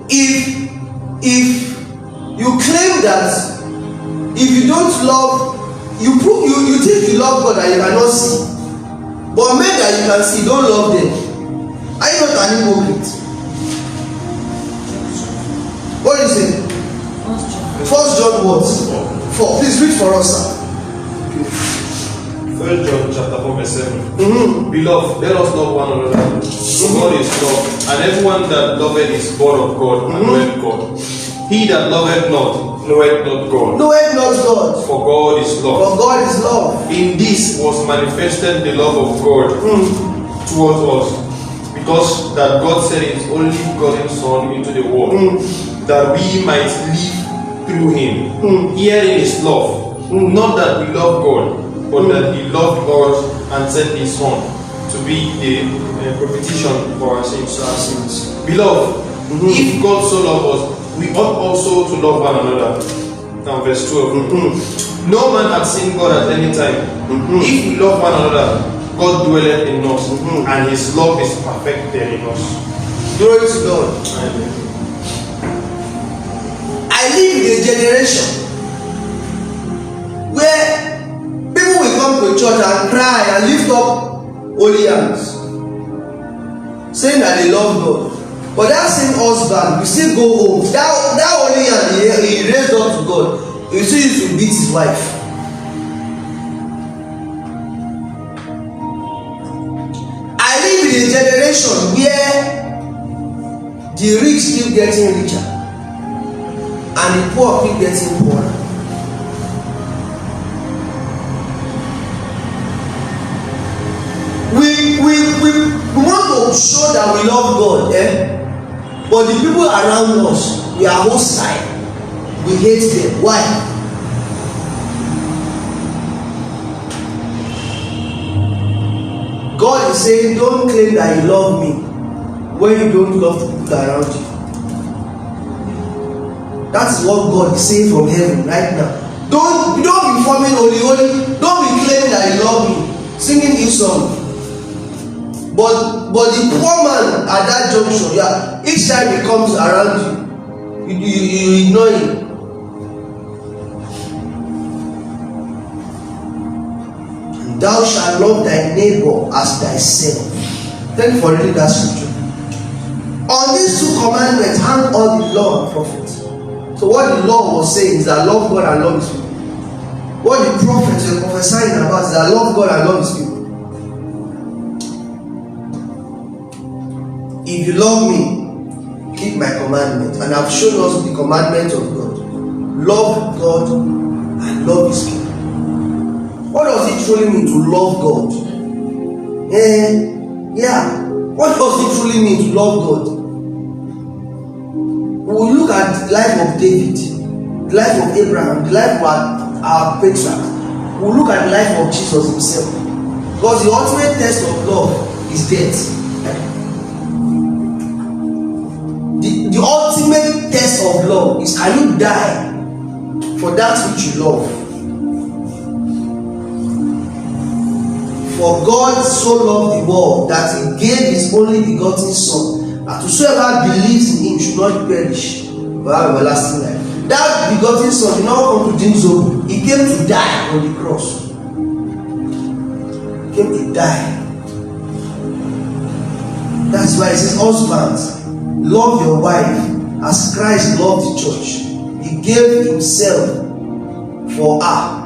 if you claim that if you don't love, you think you love God that you cannot see, but men that you can see don't love them, are you not an hypocrite? What do you say? 1 John what? 4. Please read for us, sir. 1 John chapter 4 verse 7. Beloved, let us love one another. For God is love, and everyone that loveth is born of God and knoweth God. He that loveth not knoweth not God. Knoweth not God. For God is love. For God is love. In this was manifested the love of God towards us, because that God sent His only begotten Son into the world, that we might live through Him. Herein is love, not that we love God, but that He loved us and sent His Son to be the propitiation for our sins. Beloved, if God so loved us, we ought also to love one another. Now verse 12. No man hath seen God at any time. If we love one another, God dwelleth in us, and His love is perfected in us. Glory to God. Amen. I live in a generation where people will come to church and cry and lift up holy hands, saying that they love God. But that same husband will still go home. That holy hand he raised up to God, he still used to beat his wife. I live in a generation where the rich keep getting richer and the poor keep getting poorer. We want to show that we love God, but the people around us, we are hostile. We hate them. Why? God is saying, don't claim that you love me when you don't love the people around you. That is what God is saying from heaven right now. Don't be forming holy. Don't be claiming that you love me, singing his song. But the poor man at that junction, each time he comes around you ignore him. And thou shalt love thy neighbor as thyself. Thank you for reading that scripture. On these two commandments hang all the law and prophets. So what the law was saying is that love God and love his people. What the prophets were prophesying about is that love God and love his people. If you love me, keep my commandments. And I've shown us the commandment of God. Love God and love his people. What does it truly mean to love God? What does it truly mean to love God? We will look at the life of David, the life of Abraham, the life of our patriarchs. We will look at the life of Jesus himself. Because the ultimate test of love is death. The ultimate test of love is, can you die for that which you love? For God so loved the world that he gave his only begotten Son, that whosoever believes in him should not perish but have everlasting life. That begotten Son did not come to Jinzo. He came to die on the cross. He came to die. That's why it says, husbands, love your wife as Christ loved the church. He gave himself for her.